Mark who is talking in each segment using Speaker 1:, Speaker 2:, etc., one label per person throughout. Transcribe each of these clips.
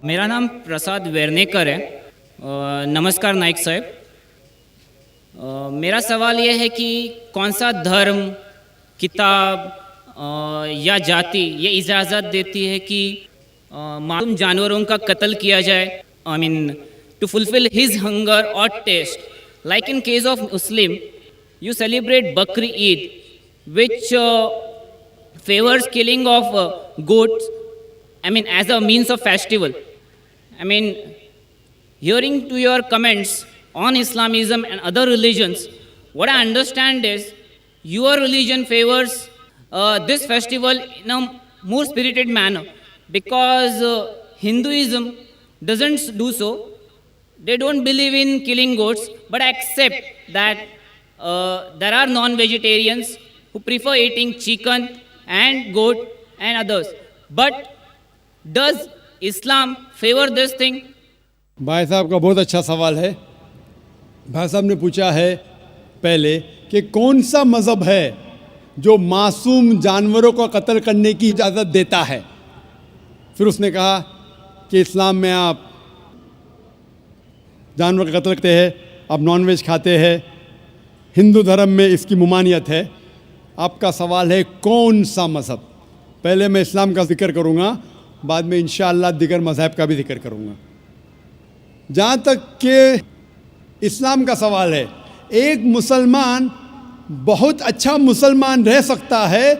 Speaker 1: मेरा नाम प्रसाद वेर्नेकर है। नमस्कार नाइक साहब। मेरा सवाल यह है कि कौन सा धर्म, किताब या जाति ये इजाज़त देती है कि मासूम जानवरों का कत्ल किया जाए, I mean to fulfil his hunger और taste. Like in case of Muslim, you celebrate Bakri Eid, which favors killing of goats, I mean, as a means of festival. I mean, hearing to your comments on Islamism and other religions, what I understand is your religion favors this festival in a more spirited manner, because Hinduism doesn't do so. They don't believe in killing goats, but accept that there are non-vegetarians who prefer eating chicken and goat and others. But does Islam favor this thing?
Speaker 2: भाई साहब का बहुत अच्छा सवाल है। भाई साहब ने पूछा है पहले कि कौन सा मज़हब है जो मासूम जानवरों को कत्ल करने की इजाज़त देता है। फिर उसने कहा कि इस्लाम में आप जानवर का कत्ल करते हैं, आप नॉनवेज खाते हैं, हिंदू धर्म में इसकी ममानियत है। आपका सवाल है कौन सा मज़हब। पहले मैं इस्लाम का जिक्र करूँगा, बाद में इंशाअल्लाह दिगर मज़हब का भी जिक्र करूँगा। जहाँ तक कि इस्लाम का सवाल है, एक मुसलमान बहुत अच्छा मुसलमान रह सकता है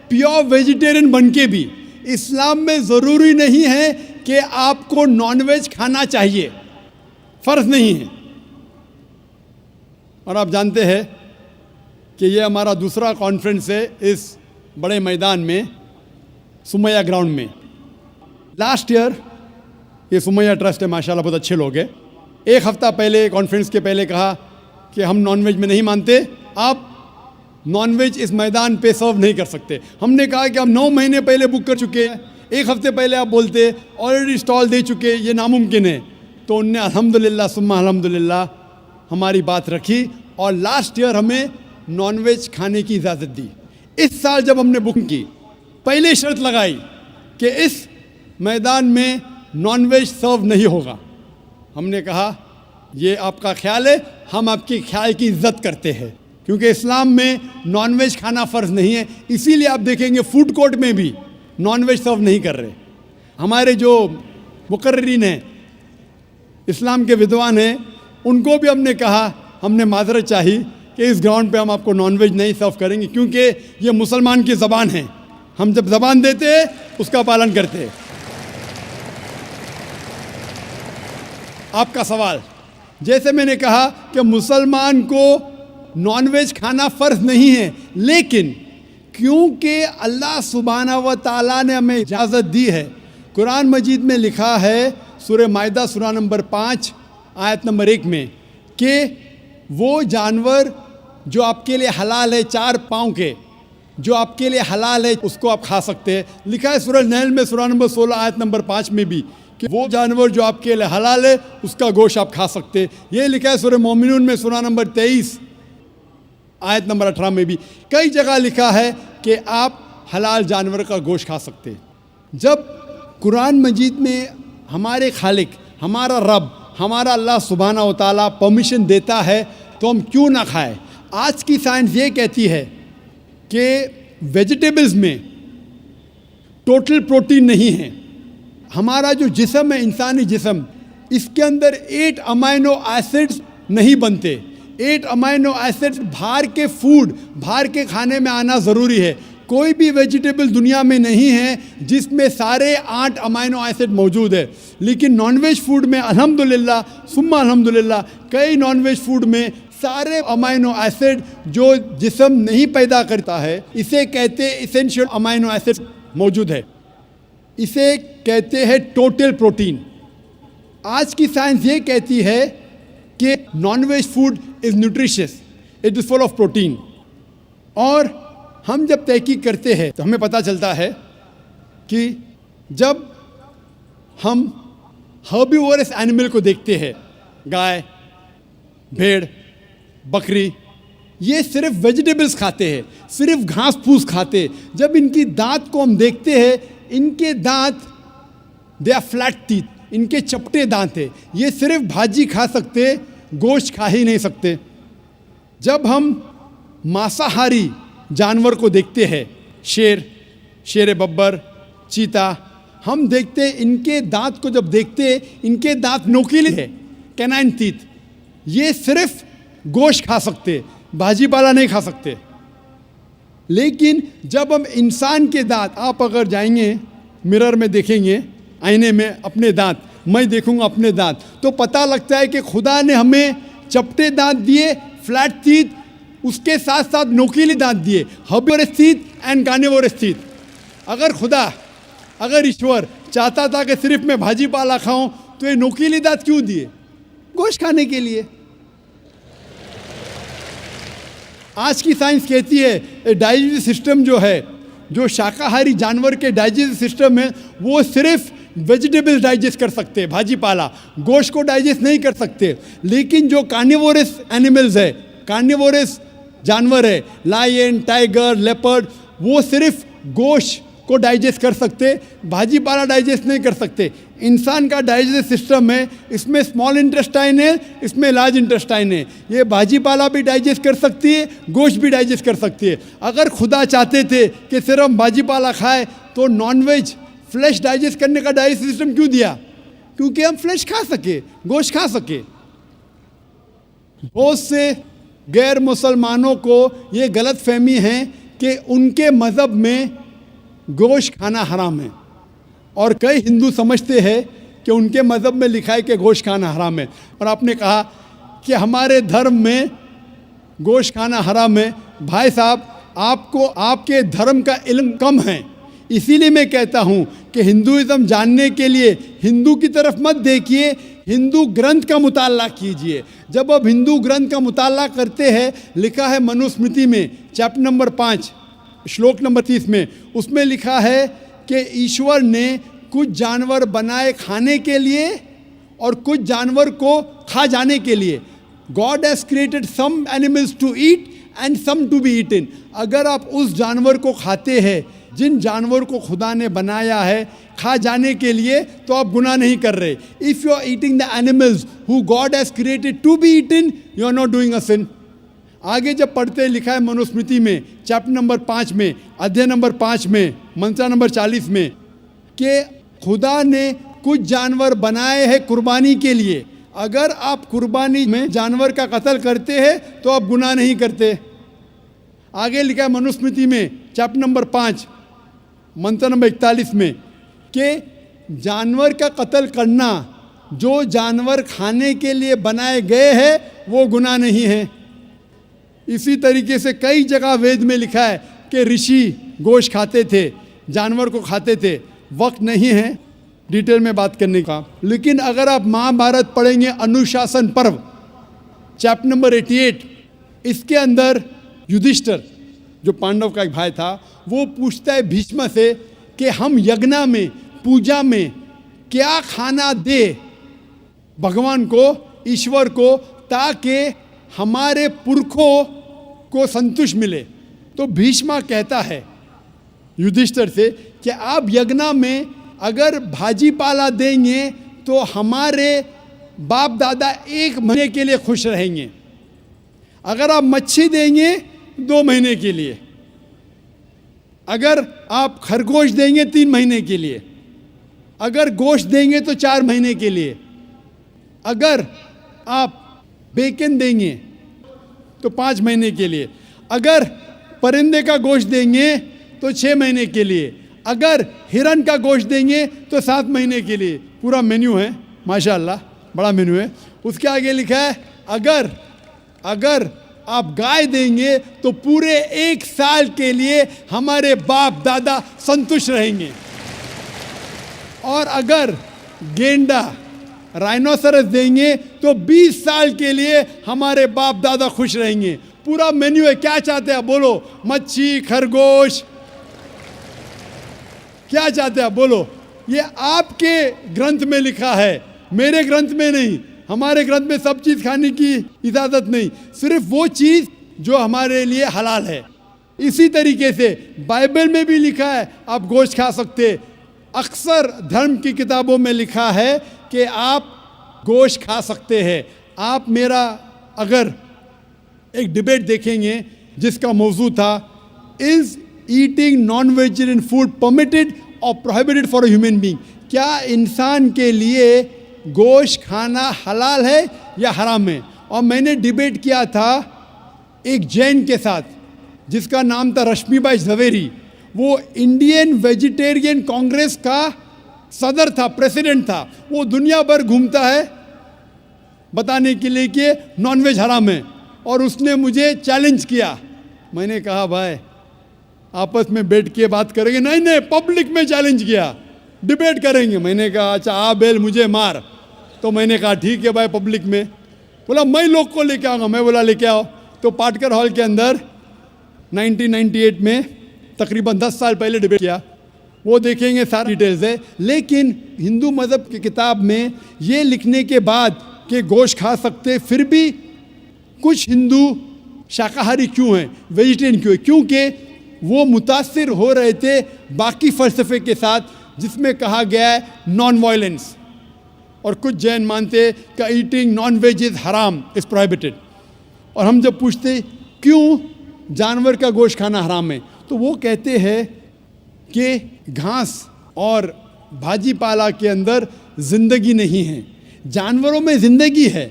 Speaker 2: प्योर वेजिटेरियन बन के भी। इस्लाम में ज़रूरी नहीं है कि आपको नॉनवेज खाना चाहिए, फ़र्ज़ नहीं है। और आप जानते हैं कि ये हमारा दूसरा कॉन्फ्रेंस है इस बड़े मैदान में, सुमैया ग्राउंड में। लास्ट ईयर ये सुमैया ट्रस्ट है, माशाल्लाह बहुत अच्छे लोग हैं। एक हफ़्ता पहले कॉन्फ्रेंस के पहले कहा कि हम नॉनवेज में नहीं मानते, आप नॉनवेज इस मैदान पे सर्व नहीं कर सकते। हमने कहा कि हम 9 महीने पहले बुक कर चुके हैं, एक हफ़्ते पहले आप बोलते ऑलरेडी स्टॉल दे चुके, ये नामुमकिन है। तो उनने अल्हम्दुलिल्लाह सुम्मा अल्हम्दुलिल्लाह हमारी बात रखी और लास्ट ईयर हमें नॉनवेज खाने की इजाज़त दी। इस साल जब हमने बुकिंग की, पहले शर्त लगाई कि इस मैदान में नॉनवेज सर्व नहीं होगा। हमने कहा ये आपका ख्याल है, हम आपके ख्याल की इज्जत करते हैं, क्योंकि इस्लाम में नॉनवेज खाना फ़र्ज़ नहीं है। इसीलिए आप देखेंगे फूड कोर्ट में भी नॉनवेज सर्व नहीं कर रहे। हमारे जो मुकर्रिरीन हैं, इस्लाम के विद्वान हैं, उनको भी हमने कहा, हमने माजरत चाही कि इस ग्राउंड पे हम आपको नॉनवेज नहीं सर्व करेंगे, क्योंकि ये मुसलमान की ज़बान है। हम जब ज़बान देते हैं उसका पालन करते हैं। आपका सवाल, जैसे मैंने कहा कि मुसलमान को नॉनवेज खाना फ़र्ज़ नहीं है, लेकिन क्योंकि अल्लाह सुब्हानहू व तआला ने हमें इजाज़त दी है। कुरान मजीद में लिखा है सूरह माइदा सूरा नंबर 5 आयत नंबर 1 में कि वो जानवर जो आपके लिए हलाल है, 4 पाँव के, जो आपके लिए हलाल है उसको आप खा सकते हैं। लिखा है सूरह नहल में सूरा नंबर 16 आयत नंबर 5 में भी कि वो जानवर जो आपके लिए हलाल है उसका गोश्त आप खा सकते हैं। ये लिखा है सूरह मोमिनून में सूरा नंबर 23 आयत नंबर 18 में भी। कई जगह लिखा है कि आप हलाल जानवर का गोश्त खा सकते हैं। जब कुरान मजीद में हमारे खालिक, हमारा रब, हमारा अल्लाह सुब्हानहू व तआला परमिशन देता है तो हम क्यों ना खाएं। आज की साइंस ये कहती है कि वेजिटेबल्स में टोटल प्रोटीन नहीं है। हमारा जो जिस्म है, इंसानी जिस्म, इसके अंदर 8 अमाइनो एसिड्स नहीं बनते। 8 अमाइनो एसिड्स बाहर के फूड, बाहर के खाने में आना ज़रूरी है। कोई भी वेजिटेबल दुनिया में नहीं है जिसमें सारे 8 अमाइनो एसिड मौजूद है, लेकिन नॉनवेज फूड में अल्हम्दुलिल्लाह सुम्मा अल्हम्दुलिल्लाह कई नॉनवेज फूड में सारे अमाइनो एसिड जो जिस्म नहीं पैदा करता है, इसे कहते हैं इसेंशियल अमाइनो एसिड मौजूद है। इसे कहते हैं टोटल प्रोटीन। आज की साइंस ये कहती है कि non-veg food is nutritious, it is full of protein. और हम जब तहकीक करते हैं तो हमें पता चलता है कि जब हम हर्बीवोरस एनिमल को देखते हैं, गाय, भेड़, बकरी, ये सिर्फ वेजिटेबल्स खाते हैं, सिर्फ घास फूस खाते हैं। जब इनकी दांत को हम देखते हैं, इनके दांत दे आर फ्लैट टीथ, इनके चपटे दांत है, ये सिर्फ भाजी खा सकते, गोश्त खा ही नहीं सकते। जब हम मांसाहारी जानवर को देखते हैं, शेर बब्बर, चीता, हम देखते इनके दांत को जब देखते इनके दांत नोकीले हैं, कैनाइन टीथ, ये सिर्फ गोश्त खा सकते, भाजी पाला नहीं खा सकते। लेकिन जब हम इंसान के दांत, आप अगर जाएंगे मिरर में देखेंगे, आईने में अपने दांत, मैं देखूंगा अपने दांत, तो पता लगता है कि खुदा ने हमें चपटे दांत दिए, फ्लैट टीथ, उसके साथ साथ नोकीले दांत दिए, herbivores teeth and carnivorous teeth. अगर ईश्वर चाहता था कि सिर्फ मैं भाजी पाला खाऊं, तो ये नोकीले दांत क्यों दिए? गोश्त खाने के लिए। आज की साइंस कहती है डाइजेस्टिव सिस्टम जो है, जो शाकाहारी जानवर के डाइजेस्टिव सिस्टम है, वो सिर्फ वेजिटेबल्स डाइजेस्ट कर सकते हैं, भाजी पाला, गोश्त को डाइजेस्ट नहीं कर सकते। लेकिन जो कार्निवोरस एनिमल्स है, कार्निवोरस जानवर है, लायन, टाइगर, लेपर्ड, वो सिर्फ गोश्त को डाइजेस्ट कर सकते, भाजी पाला डाइजेस्ट नहीं कर सकते। इंसान का डाइजेस्टिव सिस्टम है, इसमें स्मॉल इंटेस्टाइन है, इसमें लार्ज इंटेस्टाइन है, ये भाजी पाला भी डाइजेस्ट कर सकती है, गोश्त भी डाइजेस्ट कर सकती है। अगर खुदा चाहते थे कि सिर्फ हम भाजी पाला खाए, तो नॉनवेज फ्लैश डाइजेस्ट करने का डाइजेस्टिव सिस्टम क्यों दिया? क्योंकि हम फ्लैश खा सके, गोश्त खा सके। बहुत से गैर मुसलमानों को ये गलत फहमी है कि उनके मज़हब में गोश्त खाना हराम है, और कई हिंदू समझते हैं कि उनके मज़हब में लिखा है कि गोश्त खाना हराम है। और आपने कहा कि हमारे धर्म में गोश्त खाना हराम है। भाई साहब, आपको आपके धर्म का इल्म कम है, इसीलिए मैं कहता हूँ कि हिंदुइज़्म जानने के लिए हिंदू की तरफ मत देखिए, हिंदू ग्रंथ का मुताला कीजिए। जब आप हिंदू ग्रंथ का मुताला करते हैं, लिखा है मनुस्मृति में चैप्टर नंबर 5 श्लोक नंबर 30 में, उसमें लिखा है कि ईश्वर ने कुछ जानवर बनाए खाने के लिए और कुछ जानवर को खा जाने के लिए। God has created some animals to eat and some to be eaten. अगर आप उस जानवर को खाते हैं जिन जानवर को खुदा ने बनाया है खा जाने के लिए, तो आप गुनाह नहीं कर रहे। If you are eating the animals who God has created to be eaten, you are not doing a sin. आगे जब पढ़ते लिखा है मनुस्मृति में चैप्टर नंबर 5 में, अध्याय नंबर 5 में, मंत्र नंबर 40 में, कि खुदा ने कुछ जानवर बनाए हैं कुर्बानी के लिए। अगर आप कुर्बानी में जानवर का कत्ल करते हैं तो आप गुनाह नहीं करते। आगे लिखा है मनुस्मृति में चैप्टर नंबर 5 मंत्र नंबर 41 में कि जानवर का कत्ल करना, जो जानवर खाने के लिए बनाए गए हैं, वो गुनाह नहीं है। इसी तरीके से कई जगह वेद में लिखा है कि ऋषि गोश्त खाते थे, जानवर को खाते थे। वक्त नहीं है डिटेल में बात करने का, लेकिन अगर आप महाभारत पढ़ेंगे अनुशासन पर्व चैप्टर नंबर 88, इसके अंदर युधिष्ठिर जो पांडव का एक भाई था, वो पूछता है भीष्म से कि हम यज्ञ में, पूजा में क्या खाना दे भगवान को, ईश्वर को, ताकि हमारे पुरखों को संतुष्ट मिले। तो भीष्म कहता है युधिष्ठिर से कि आप यज्ञ में अगर भाजी पाला देंगे तो हमारे बाप दादा 1 महीने के लिए खुश रहेंगे। अगर आप मच्छी देंगे 2 महीने के लिए, अगर आप खरगोश देंगे 3 महीने के लिए, अगर गोश्त देंगे तो 4 महीने के लिए, अगर आप बेकन देंगे तो 5 महीने के लिए, अगर परिंदे का गोश्त देंगे तो 6 महीने के लिए, अगर हिरन का गोश्त देंगे तो 7 महीने के लिए। पूरा मेन्यू है, माशाल्लाह बड़ा मेन्यू है। उसके आगे लिखा है अगर आप गाय देंगे तो पूरे 1 साल के लिए हमारे बाप दादा संतुष्ट रहेंगे, और अगर गेंडा राइनोसरस देंगे तो 20 साल के लिए हमारे बाप दादा खुश रहेंगे। पूरा मेन्यू है। क्या चाहते हैं बोलो? मच्छी, खरगोश, क्या चाहते हैं बोलो? ये आपके ग्रंथ में लिखा है, मेरे ग्रंथ में नहीं। हमारे ग्रंथ में सब चीज़ खाने की इजाज़त नहीं, सिर्फ वो चीज़ जो हमारे लिए हलाल है। इसी तरीके से बाइबल में भी लिखा है आप गोश्त खा सकते। अक्सर धर्म की किताबों में लिखा है कि आप गोश्त खा सकते हैं। आप मेरा अगर एक डिबेट देखेंगे जिसका मौजू था, is eating non vegetarian food permitted और prohibited for a human being, क्या इंसान के लिए गोश्त खाना हलाल है या हराम है। और मैंने डिबेट किया था एक जैन के साथ जिसका नाम था रश्मिबाई झवेरी। वो इंडियन वेजिटेरियन कांग्रेस का सदर था, प्रेसिडेंट था। वो दुनिया भर घूमता है बताने के लिए कि नॉनवेज हराम है, और उसने मुझे चैलेंज किया। मैंने कहा भाई आपस में बैठ के बात करेंगे। नहीं नहीं, पब्लिक में चैलेंज किया, डिबेट करेंगे। मैंने कहा अच्छा आ बेल मुझे मार। तो मैंने कहा ठीक है भाई, पब्लिक में। बोला मैं लोग को लेके आऊँगा। मैं बोला लेके आओ। तो पाटकर हॉल के अंदर 1998 में तकरीबन 10 साल पहले डिबेट किया। वो देखेंगे सारी डिटेल्स है। लेकिन हिंदू मज़हब की किताब में ये लिखने के बाद कि गोश्त खा सकते, फिर भी कुछ हिंदू शाकाहारी क्यों हैं, वेजिटेरियन क्यों है? क्योंकि वो मुतासिर हो रहे थे बाकी फ़लसफ़े के साथ जिसमें कहा गया है नॉन वायलेंस। और कुछ जैन मानते कि ईटिंग नॉन वेज इज़ हराम, इज़ प्रोहिबिटेड। और हम जब पूछते क्यों जानवर का गोश्त खाना हराम है, तो वो कहते हैं कि घास और भाजी पाला के अंदर ज़िंदगी नहीं है, जानवरों में ज़िंदगी है।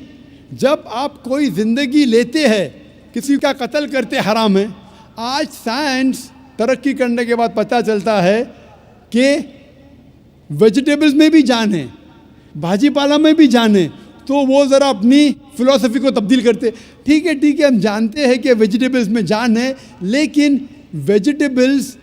Speaker 2: जब आप कोई ज़िंदगी लेते हैं, किसी का कत्ल करते हराम है। आज साइंस तरक्की करने के बाद पता चलता है कि वेजिटेबल्स में भी जान है, भाजी पाला में भी जान है। तो वो ज़रा अपनी फ़िलॉसफी को तब्दील करते। ठीक है, हम जानते हैं कि वेजिटेबल्स में जान है, लेकिन वेजिटेबल्स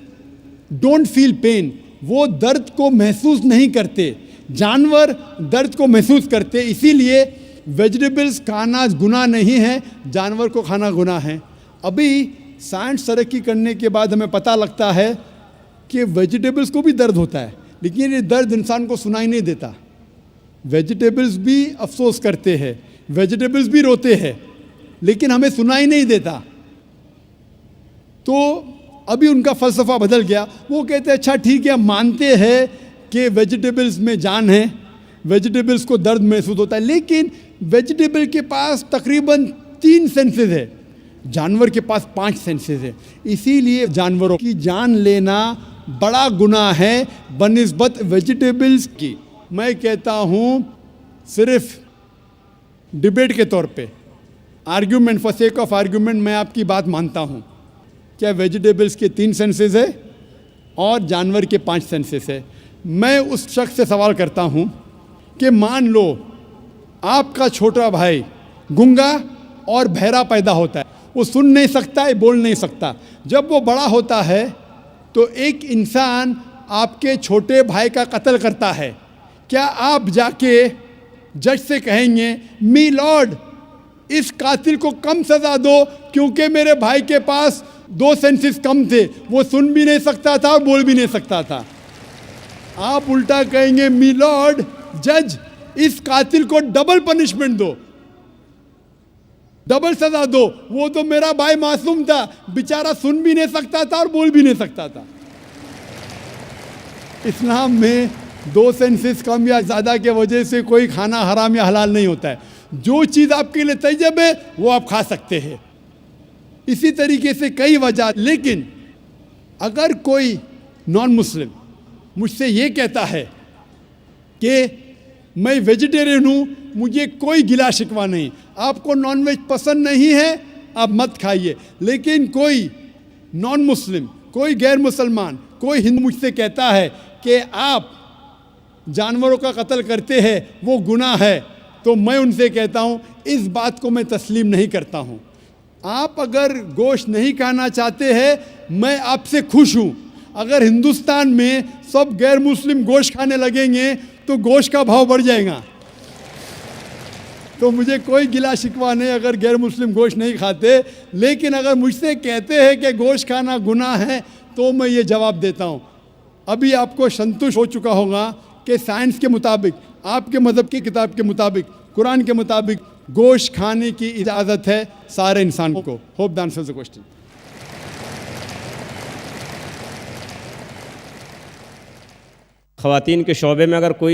Speaker 2: डोंट फील पेन, वो दर्द को महसूस नहीं करते। जानवर दर्द को महसूस करते, इसीलिए वेजिटेबल्स खाना गुनाह नहीं है, जानवर को खाना गुनाह है। अभी साइंस तरक्की करने के बाद हमें पता लगता है कि वेजिटेबल्स को भी दर्द होता है, लेकिन ये दर्द इंसान को सुनाई नहीं देता। वेजिटेबल्स भी अफसोस करते हैं, वेजिटेबल्स भी रोते हैं, लेकिन हमें सुनाई नहीं देता। तो अभी उनका फ़लसफ़ा बदल गया। वो कहते हैं अच्छा ठीक है, मानते हैं कि वेजिटेबल्स में जान है, वेजिटेबल्स को दर्द महसूस होता है, लेकिन वेजिटेबल के पास तकरीबन 3 सेंसेस है, जानवर के पास 5 सेंसेस है। इसीलिए जानवरों की जान लेना बड़ा गुनाह है बनिस्बत वेजिटेबल्स की। मैं कहता हूँ सिर्फ डिबेट के तौर पे, argument, for sake of argument, मैं आपकी बात मानता हूँ। क्या वेजिटेबल्स के 3 सेंसेस है और जानवर के 5 सेंसेस है। मैं उस शख्स से सवाल करता हूँ कि मान लो आपका छोटा भाई गूंगा और बहरा पैदा होता है, वो सुन नहीं सकता है, बोल नहीं सकता। जब वो बड़ा होता है तो एक इंसान आपके छोटे भाई का कत्ल करता है, क्या आप जाके जज से कहेंगे मी लॉर्ड इस कातिल को कम सज़ा दो क्योंकि मेरे भाई के पास 2 सेंसेस कम थे, वो सुन भी नहीं सकता था और बोल भी नहीं सकता था? आप उल्टा कहेंगे मी लॉर्ड जज इस कातिल को डबल पनिशमेंट दो, डबल सजा दो, वो तो मेरा भाई मासूम था, बेचारा सुन भी नहीं सकता था और बोल भी नहीं सकता था। इस्लाम में 2 सेंसेस कम या ज़्यादा के वजह से कोई खाना हराम या हलाल नहीं होता है। जो चीज़ आपके लिए तैयब है वो आप खा सकते हैं। इसी तरीके से कई वजह। लेकिन अगर कोई नॉन मुस्लिम मुझसे ये कहता है कि मैं वेजिटेरियन हूँ, मुझे कोई गिला शिकवा नहीं, आपको नॉनवेज पसंद नहीं है आप मत खाइए, लेकिन कोई नॉन मुस्लिम, कोई गैर मुसलमान, कोई हिंदू मुझसे कहता है कि आप जानवरों का कत्ल करते हैं वो गुनाह है, तो मैं उनसे कहता हूँ इस बात को मैं तस्लीम नहीं करता हूँ। आप अगर गोश्त नहीं खाना चाहते हैं, मैं आपसे खुश हूँ। अगर हिंदुस्तान में सब गैर मुस्लिम गोश्त खाने लगेंगे तो गोश्त का भाव बढ़ जाएगा। तो मुझे कोई गिला शिकवा नहीं अगर गैर मुस्लिम गोश्त नहीं खाते, लेकिन अगर मुझसे कहते हैं कि गोश्त खाना गुनाह है तो मैं ये जवाब देता हूँ। अभी आपको संतुष्ट हो चुका होगा कि साइंस के मुताबिक, आपके मज़हब की किताब के मुताबिक, कुरान के मुताबिक गोश्त खाने की इजाज़त है सारे इंसान को। Hope the answer the question.
Speaker 3: ख़वातीन के शोबे में अगर कोई